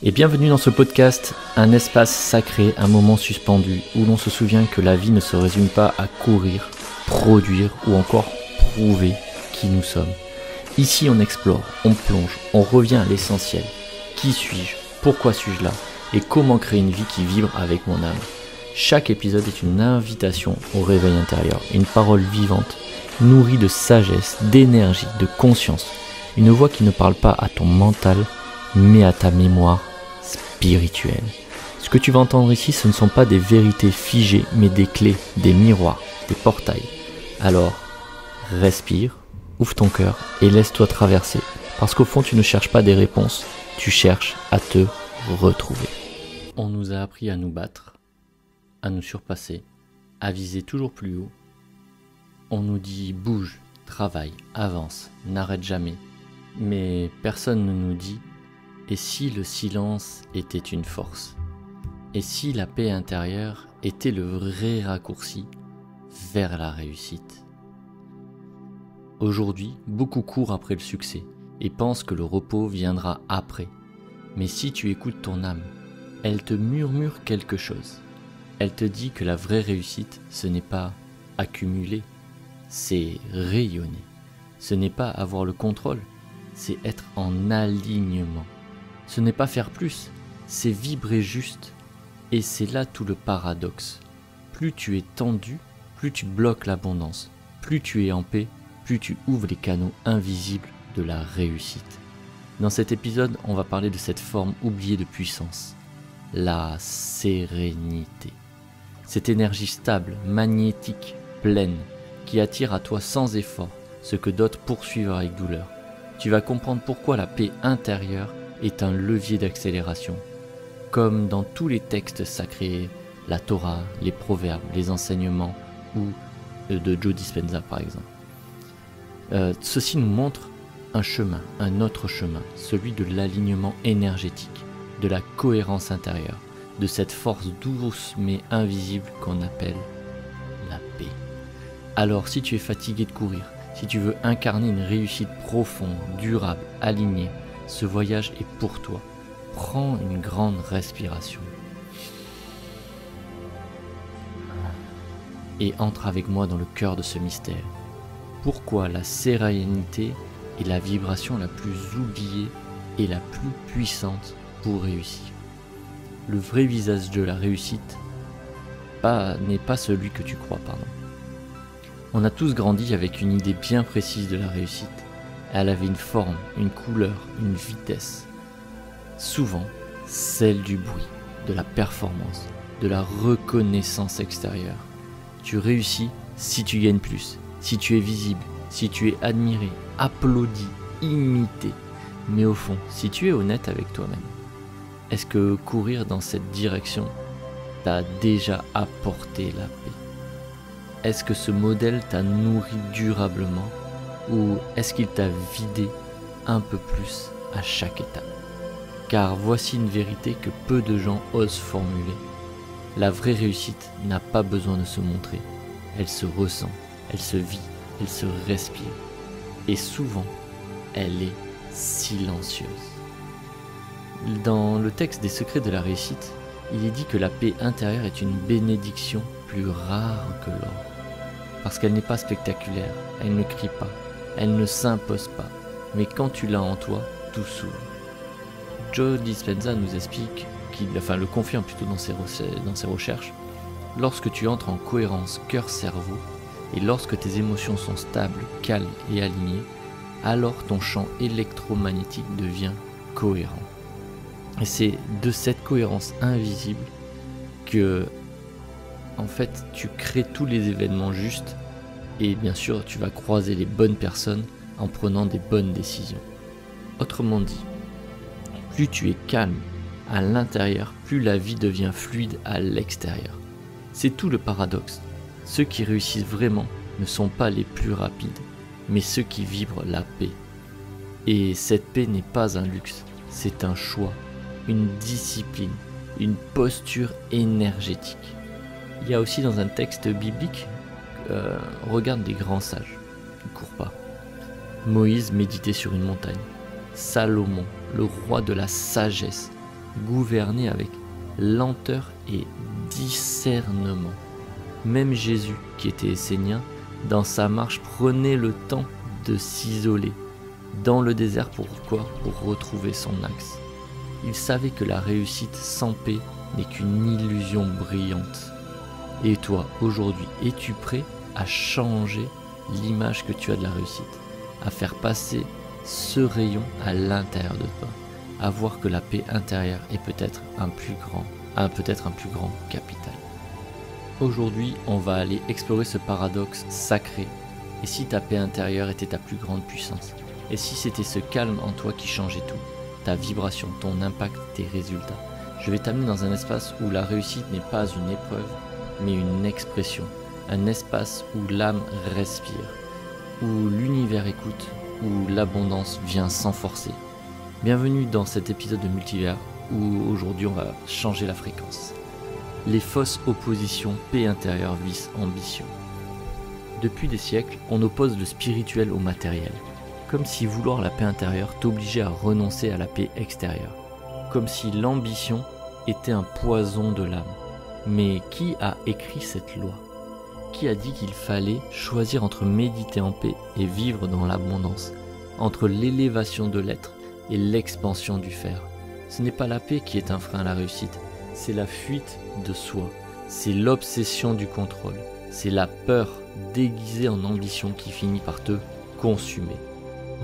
Et bienvenue dans ce podcast, un espace sacré, un moment suspendu où l'on se souvient que la vie ne se résume pas à courir, produire ou encore prouver qui nous sommes. Ici on explore, on plonge, on revient à l'essentiel. Qui suis-je? Pourquoi suis-je là? Et comment créer une vie qui vibre avec mon âme? Chaque épisode est une invitation au réveil intérieur, une parole vivante, nourrie de sagesse, d'énergie, de conscience. Une voix qui ne parle pas à ton mental, mais à ta mémoire spirituelle. Ce que tu vas entendre ici, ce ne sont pas des vérités figées, mais des clés, des miroirs, des portails. Alors, respire, ouvre ton cœur et laisse-toi traverser. Parce qu'au fond, tu ne cherches pas des réponses, tu cherches à te retrouver. On nous a appris à nous battre, à nous surpasser, à viser toujours plus haut. On nous dit bouge, travaille, avance, n'arrête jamais. Mais personne ne nous dit et si le silence était une force? Et si la paix intérieure était le vrai raccourci vers la réussite? Aujourd'hui, beaucoup courent après le succès et pensent que le repos viendra après. Mais si tu écoutes ton âme, elle te murmure quelque chose. Elle te dit que la vraie réussite, ce n'est pas accumuler, c'est rayonner. Ce n'est pas avoir le contrôle, c'est être en alignement. Ce n'est pas faire plus, c'est vibrer juste. Et c'est là tout le paradoxe. Plus tu es tendu, plus tu bloques l'abondance. Plus tu es en paix, plus tu ouvres les canaux invisibles de la réussite. Dans cet épisode, on va parler de cette forme oubliée de puissance, la sérénité. Cette énergie stable, magnétique, pleine, qui attire à toi sans effort ce que d'autres poursuivent avec douleur. Tu vas comprendre pourquoi la paix intérieure est un levier d'accélération. Comme dans tous les textes sacrés, la Torah, les proverbes, les enseignements ou de Joe Dispenza par exemple. Ceci nous montre un chemin, un autre chemin, celui de l'alignement énergétique, de la cohérence intérieure, de cette force douce mais invisible qu'on appelle la paix. Alors si tu es fatigué de courir, si tu veux incarner une réussite profonde, durable, alignée, ce voyage est pour toi. Prends une grande respiration. Et entre avec moi dans le cœur de ce mystère. Pourquoi la sérénité est la vibration la plus oubliée et la plus puissante pour réussir? Le vrai visage de la réussite n'est pas celui que tu crois, On a tous grandi avec une idée bien précise de la réussite. Elle avait une forme, une couleur, une vitesse. Souvent, celle du bruit, de la performance, de la reconnaissance extérieure. Tu réussis si tu gagnes plus, si tu es visible, si tu es admiré, applaudi, imité. Mais au fond, si tu es honnête avec toi-même, est-ce que courir dans cette direction t'a déjà apporté la paix? Est-ce que ce modèle t'a nourri durablement ou est-ce qu'il t'a vidé un peu plus à chaque étape? Car voici une vérité que peu de gens osent formuler. La vraie réussite n'a pas besoin de se montrer. Elle se ressent, elle se vit, elle se respire. Et souvent, elle est silencieuse. Dans le texte des secrets de la réussite, il est dit que la paix intérieure est une bénédiction plus rare que l'or. Parce qu'elle n'est pas spectaculaire, elle ne crie pas, elle ne s'impose pas. Mais quand tu l'as en toi, tout s'ouvre. Joe Dispenza nous explique, le confirme plutôt dans ses recherches, lorsque tu entres en cohérence cœur-cerveau et lorsque tes émotions sont stables, calmes et alignées, alors ton champ électromagnétique devient cohérent. Et c'est de cette cohérence invisible que, en fait, tu crées tous les événements justes et bien sûr, tu vas croiser les bonnes personnes en prenant des bonnes décisions. Autrement dit, plus tu es calme à l'intérieur, plus la vie devient fluide à l'extérieur. C'est tout le paradoxe. Ceux qui réussissent vraiment ne sont pas les plus rapides, mais ceux qui vibrent la paix. Et cette paix n'est pas un luxe, c'est un choix, une discipline, une posture énergétique. Il y a aussi dans un texte biblique, regarde des grands sages, ne cours pas. Moïse méditait sur une montagne. Salomon, le roi de la sagesse, gouverner avec lenteur et discernement. Même Jésus, qui était essénien, dans sa marche prenait le temps de s'isoler dans le désert. Pourquoi ? Pour retrouver son axe. Il savait que la réussite sans paix n'est qu'une illusion brillante. Et toi, aujourd'hui, es-tu prêt à changer l'image que tu as de la réussite, à faire passer ce rayon à l'intérieur de toi, à voir que la paix intérieure est peut-être un plus grand capital. Aujourd'hui, on va aller explorer ce paradoxe sacré. Et si ta paix intérieure était ta plus grande puissance? Et si c'était ce calme en toi qui changeait tout? Ta vibration, ton impact, tes résultats. Je vais t'amener dans un espace où la réussite n'est pas une épreuve, mais une expression. Un espace où l'âme respire, où l'univers écoute, où l'abondance vient sans forcer. Bienvenue dans cet épisode de Multivers où aujourd'hui on va changer la fréquence. Les fausses oppositions paix intérieure vice ambition. Depuis des siècles, on oppose le spirituel au matériel, comme si vouloir la paix intérieure t'obligeait à renoncer à la paix extérieure, comme si l'ambition était un poison de l'âme. Mais qui a écrit cette loi ? Qui a dit qu'il fallait choisir entre méditer en paix et vivre dans l'abondance, entre l'élévation de l'être et l'expansion du faire? Ce n'est pas la paix qui est un frein à la réussite, c'est la fuite de soi, c'est l'obsession du contrôle, c'est la peur déguisée en ambition qui finit par te consumer.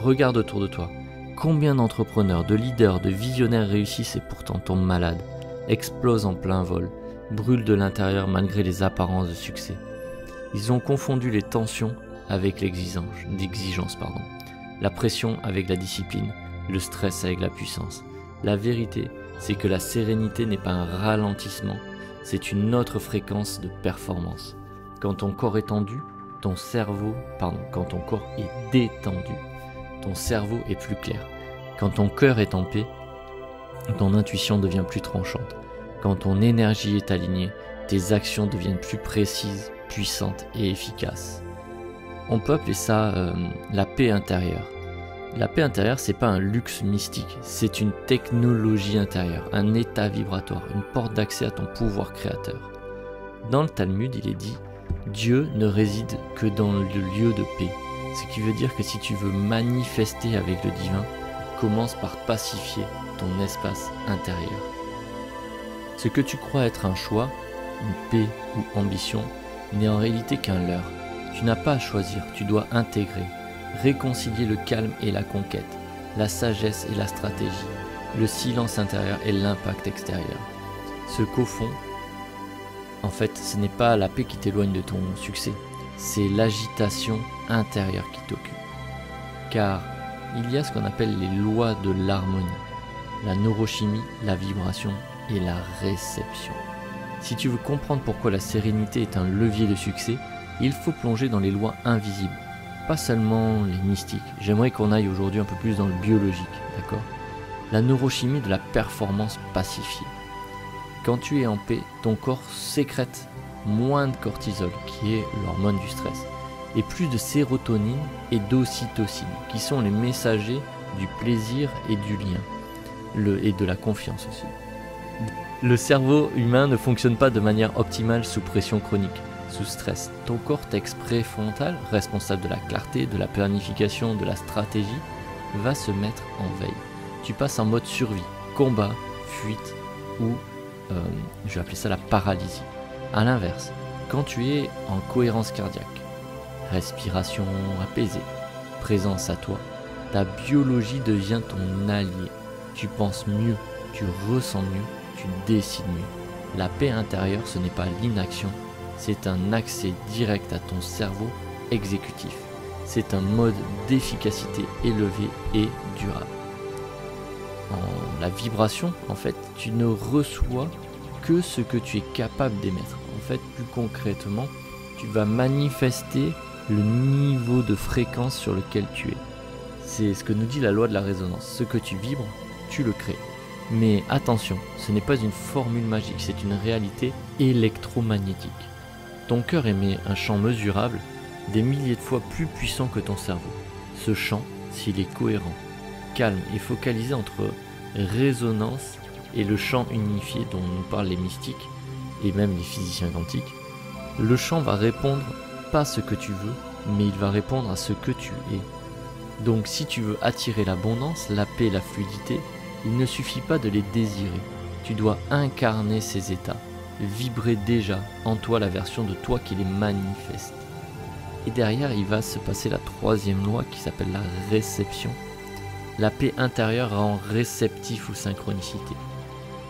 Regarde autour de toi, combien d'entrepreneurs, de leaders, de visionnaires réussissent et pourtant tombent malades, explosent en plein vol, brûlent de l'intérieur malgré les apparences de succès. Ils ont confondu les tensions avec l'exigence, la pression avec la discipline, le stress avec la puissance. La vérité, c'est que la sérénité n'est pas un ralentissement, c'est une autre fréquence de performance. Quand ton corps est tendu, quand ton corps est détendu, ton cerveau est plus clair. Quand ton cœur est en paix, ton intuition devient plus tranchante. Quand ton énergie est alignée, tes actions deviennent plus précises, puissantes et efficaces. On peut appeler ça la paix intérieure. La paix intérieure, c'est pas un luxe mystique, c'est une technologie intérieure, un état vibratoire, une porte d'accès à ton pouvoir créateur. Dans le Talmud, il est dit « Dieu ne réside que dans le lieu de paix », ce qui veut dire que si tu veux manifester avec le divin, commence par pacifier ton espace intérieur. Ce que tu crois être un choix, une paix ou ambition, n'est en réalité qu'un leurre. Tu n'as pas à choisir, tu dois intégrer, réconcilier le calme et la conquête, la sagesse et la stratégie, le silence intérieur et l'impact extérieur. Ce qu'au fond, en fait, ce n'est pas la paix qui t'éloigne de ton succès, c'est l'agitation intérieure qui t'occupe. Car il y a ce qu'on appelle les lois de l'harmonie, la neurochimie, la vibration et la réception. Si tu veux comprendre pourquoi la sérénité est un levier de succès, il faut plonger dans les lois invisibles, pas seulement les mystiques. J'aimerais qu'on aille aujourd'hui un peu plus dans le biologique, d'accord ? La neurochimie de la performance pacifiée. Quand tu es en paix, ton corps sécrète moins de cortisol, qui est l'hormone du stress, et plus de sérotonine et d'ocytocine, qui sont les messagers du plaisir et du lien, et de la confiance aussi. Le cerveau humain ne fonctionne pas de manière optimale sous pression chronique, sous stress. Ton cortex préfrontal, responsable de la clarté, de la planification, de la stratégie, va se mettre en veille. Tu passes en mode survie, combat, fuite ou, je vais appeler ça la paralysie. A l'inverse, quand tu es en cohérence cardiaque, respiration apaisée, présence à toi, ta biologie devient ton allié. Tu penses mieux, tu ressens mieux, tu décides mieux. La paix intérieure, ce n'est pas l'inaction, c'est un accès direct à ton cerveau exécutif. C'est un mode d'efficacité élevé et durable. En la vibration, en fait, tu ne reçois que ce que tu es capable d'émettre. En fait, plus concrètement, tu vas manifester le niveau de fréquence sur lequel tu es. C'est ce que nous dit la loi de la résonance. Ce que tu vibres, tu le crées. Mais attention, ce n'est pas une formule magique, c'est une réalité électromagnétique. Ton cœur émet un champ mesurable, des milliers de fois plus puissant que ton cerveau. Ce champ, s'il est cohérent, calme et focalisé entre résonance et le champ unifié dont nous parlent les mystiques et même les physiciens quantiques, le champ va répondre pas à ce que tu veux, mais il va répondre à ce que tu es. Donc si tu veux attirer l'abondance, la paix et la fluidité, il ne suffit pas de les désirer. Tu dois incarner ces états, vibrer déjà en toi la version de toi qui les manifeste. Et derrière, il va se passer la troisième loi qui s'appelle la réception. La paix intérieure rend réceptif aux synchronicités.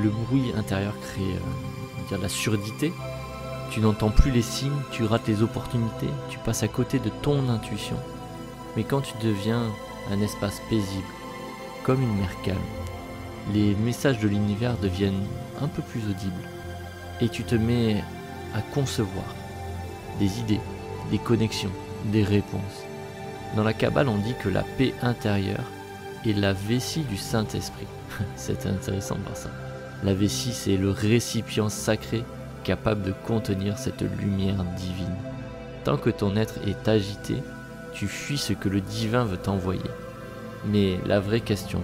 Le bruit intérieur crée de la surdité. Tu n'entends plus les signes, tu rates les opportunités, tu passes à côté de ton intuition. Mais quand tu deviens un espace paisible, comme une mer calme, les messages de l'univers deviennent un peu plus audibles. Et tu te mets à concevoir des idées, des connexions, des réponses. Dans la Kabbale, on dit que la paix intérieure est la vessie du Saint-Esprit. C'est intéressant de voir ça. La vessie, c'est le récipient sacré capable de contenir cette lumière divine. Tant que ton être est agité, tu fuis ce que le divin veut t'envoyer. Mais la vraie question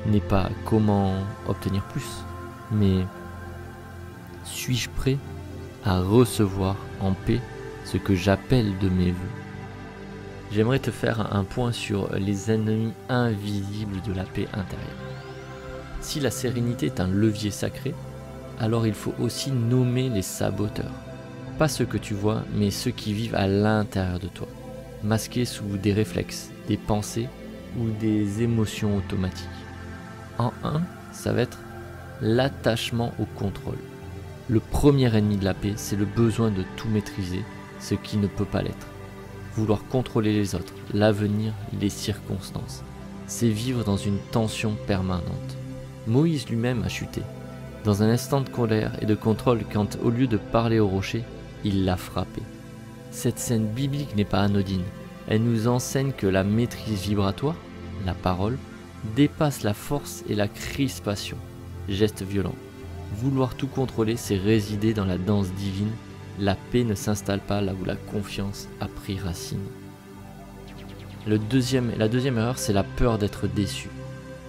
n'est pas comment obtenir plus, mais suis-je prêt à recevoir en paix ce que j'appelle de mes voeux? J'aimerais te faire un point sur les ennemis invisibles de la paix intérieure. Si la sérénité est un levier sacré, alors il faut aussi nommer les saboteurs. Pas ceux que tu vois, mais ceux qui vivent à l'intérieur de toi, masqués sous des réflexes, des pensées ou des émotions automatiques. En un, ça va être l'attachement au contrôle. Le premier ennemi de la paix, c'est le besoin de tout maîtriser, ce qui ne peut pas l'être. Vouloir contrôler les autres, l'avenir, les circonstances. C'est vivre dans une tension permanente. Moïse lui-même a chuté, dans un instant de colère et de contrôle quand, au lieu de parler au rocher, il l'a frappé. Cette scène biblique n'est pas anodine. Elle nous enseigne que la maîtrise vibratoire, la parole, dépasse la force et la crispation. Geste violent. Vouloir tout contrôler, c'est résider dans la danse divine. La paix ne s'installe pas là où la confiance a pris racine. La deuxième erreur, c'est la peur d'être déçu.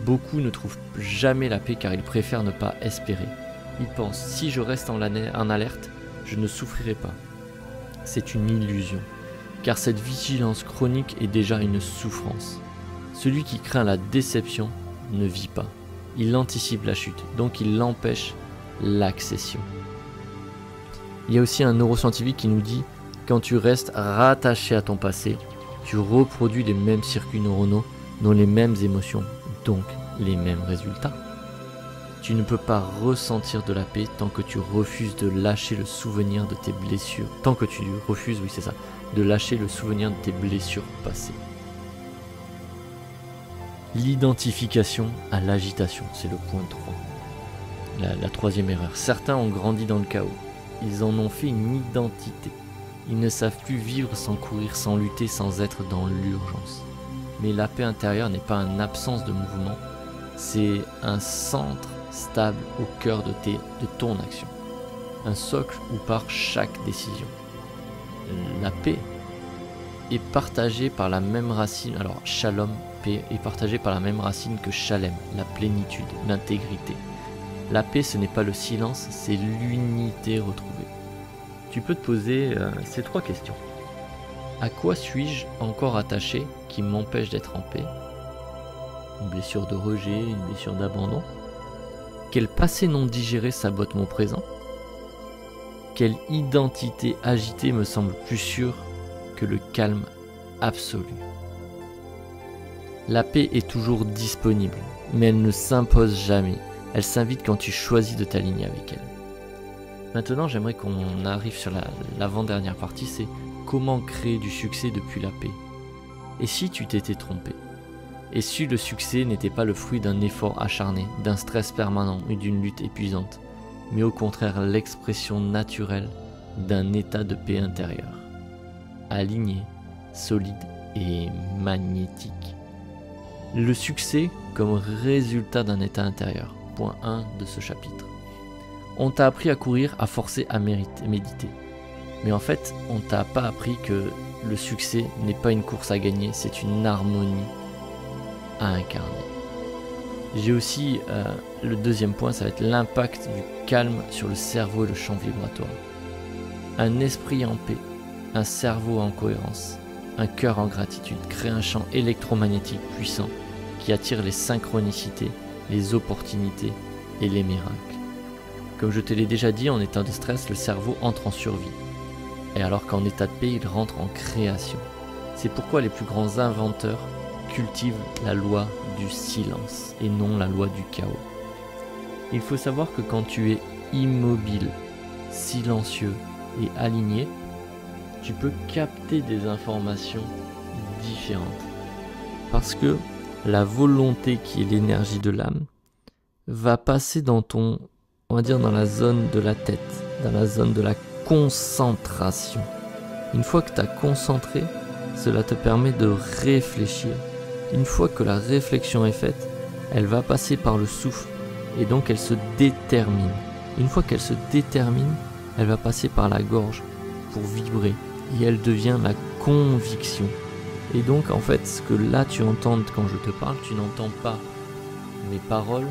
Beaucoup ne trouvent jamais la paix car ils préfèrent ne pas espérer. Ils pensent, si je reste en alerte, je ne souffrirai pas. C'est une illusion, car cette vigilance chronique est déjà une souffrance. Celui qui craint la déception ne vit pas. Il anticipe la chute, donc il empêche l'accession. Il y a aussi un neuroscientifique qui nous dit « Quand tu restes rattaché à ton passé, tu reproduis les mêmes circuits neuronaux dans les mêmes émotions, donc les mêmes résultats. Tu ne peux pas ressentir de la paix tant que tu refuses de lâcher le souvenir de tes blessures. Tant que tu refuses, de lâcher le souvenir de tes blessures passées. » L'identification à l'agitation, c'est le point 3. La troisième erreur. Certains ont grandi dans le chaos. Ils en ont fait une identité. Ils ne savent plus vivre sans courir, sans lutter, sans être dans l'urgence. Mais la paix intérieure n'est pas une absence de mouvement, c'est un centre stable au cœur de ton action. Un socle où part chaque décision. La paix est partagée par la même racine, alors shalom, paix, est partagée par la même racine que shalem, la plénitude, l'intégrité. La paix, ce n'est pas le silence, c'est l'unité retrouvée. Tu peux te poser ces 3 questions. À quoi suis-je encore attaché qui m'empêche d'être en paix? Une blessure de rejet, une blessure d'abandon? Quel passé non digéré sabote mon présent? Quelle identité agitée me semble plus sûre que le calme absolu? La paix est toujours disponible, mais elle ne s'impose jamais. Elle s'invite quand tu choisis de t'aligner avec elle. Maintenant, j'aimerais qu'on arrive sur l'avant-dernière partie, c'est comment créer du succès depuis la paix. Et si tu t'étais trompé? Et si le succès n'était pas le fruit d'un effort acharné, d'un stress permanent et d'une lutte épuisante, mais au contraire l'expression naturelle d'un état de paix intérieure, aligné, solide et magnétique. Le succès comme résultat d'un état intérieur. Point 1 de ce chapitre. On t'a appris à courir, à forcer, à méditer. Mais en fait, on t'a pas appris que le succès n'est pas une course à gagner, c'est une harmonie à incarner. J'ai aussi le deuxième point, ça va être l'impact du calme sur le cerveau et le champ vibratoire. Un esprit en paix, un cerveau en cohérence, un cœur en gratitude crée un champ électromagnétique puissant qui attire les synchronicités, les opportunités et les miracles. Comme je te l'ai déjà dit, en état de stress, le cerveau entre en survie. Et alors qu'en état de paix, il rentre en création. C'est pourquoi les plus grands inventeurs cultivent la loi du silence et non la loi du chaos. Il faut savoir que quand tu es immobile, silencieux et aligné, tu peux capter des informations différentes. Parce que la volonté qui est l'énergie de l'âme va passer dans dans la zone de la tête, dans la zone de la concentration. Une fois que tu as concentré, cela te permet de réfléchir. Une fois que la réflexion est faite, elle va passer par le souffle et donc elle se détermine. Une fois qu'elle se détermine, elle va passer par la gorge pour vibrer et elle devient la conviction. Et donc en fait, ce que là tu entends quand je te parle, tu n'entends pas mes paroles,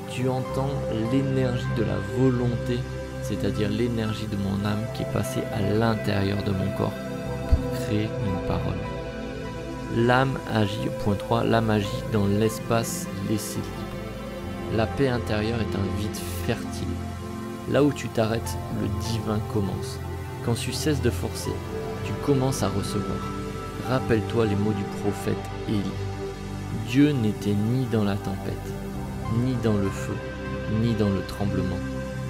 tu entends l'énergie de la volonté, c'est-à-dire l'énergie de mon âme qui est passée à l'intérieur de mon corps pour créer une parole. L'âme agit, point 3, l'âme agit dans l'espace laissé libre. La paix intérieure est un vide fertile. Là où tu t'arrêtes, le divin commence. Quand tu cesses de forcer, tu commences à recevoir. Rappelle-toi les mots du prophète Élie. Dieu n'était ni dans la tempête, ni dans le feu, ni dans le tremblement,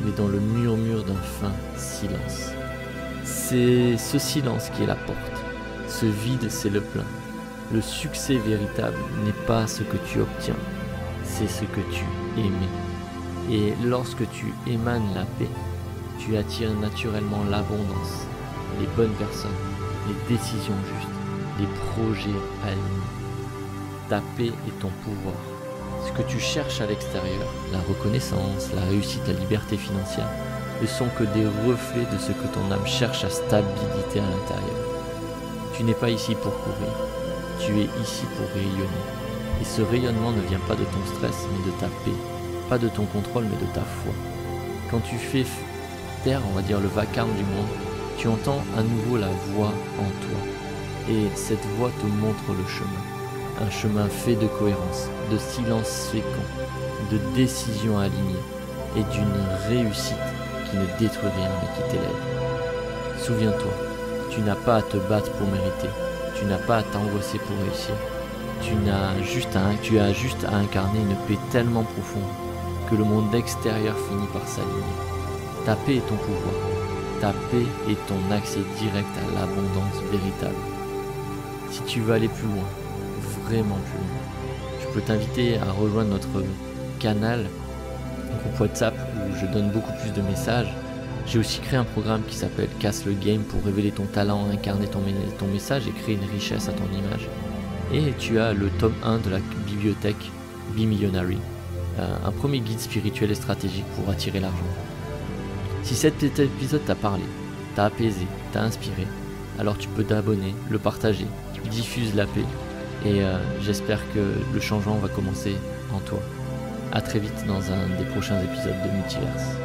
mais dans le murmure d'un fin silence. C'est ce silence qui est la porte. Ce vide, c'est le plein. Le succès véritable n'est pas ce que tu obtiens, c'est ce que tu émets. Et lorsque tu émanes la paix, tu attires naturellement l'abondance, les bonnes personnes, les décisions justes, les projets alignés. Ta paix est ton pouvoir. Ce que tu cherches à l'extérieur, la reconnaissance, la réussite, la liberté financière, ne sont que des reflets de ce que ton âme cherche à stabilité à l'intérieur. Tu n'es pas ici pour courir. Tu es ici pour rayonner. Et ce rayonnement ne vient pas de ton stress, mais de ta paix. Pas de ton contrôle, mais de ta foi. Quand tu fais taire, on va dire, le vacarme du monde, tu entends à nouveau la voix en toi. Et cette voix te montre le chemin. Un chemin fait de cohérence, de silence fécond, de décisions alignées et d'une réussite qui ne détruit rien mais qui t'élève. Souviens-toi, tu n'as pas à te battre pour mériter. Tu n'as pas à t'angoisser pour réussir. Tu as juste à incarner une paix tellement profonde que le monde extérieur finit par s'aligner. Ta paix est ton pouvoir. Ta paix est ton accès direct à l'abondance véritable. Si tu veux aller plus loin, vraiment plus loin, je peux t'inviter à rejoindre notre canal, groupe WhatsApp où je donne beaucoup plus de messages. J'ai aussi créé un programme qui s'appelle Casse le Game pour révéler ton talent, incarner ton message et créer une richesse à ton image. Et tu as le tome 1 de la bibliothèque Be Millionary, un premier guide spirituel et stratégique pour attirer l'argent. Si cet épisode t'a parlé, t'a apaisé, t'a inspiré, alors tu peux t'abonner, le partager, diffuse la paix et j'espère que le changement va commencer en toi. A très vite dans un des prochains épisodes de Multiverse.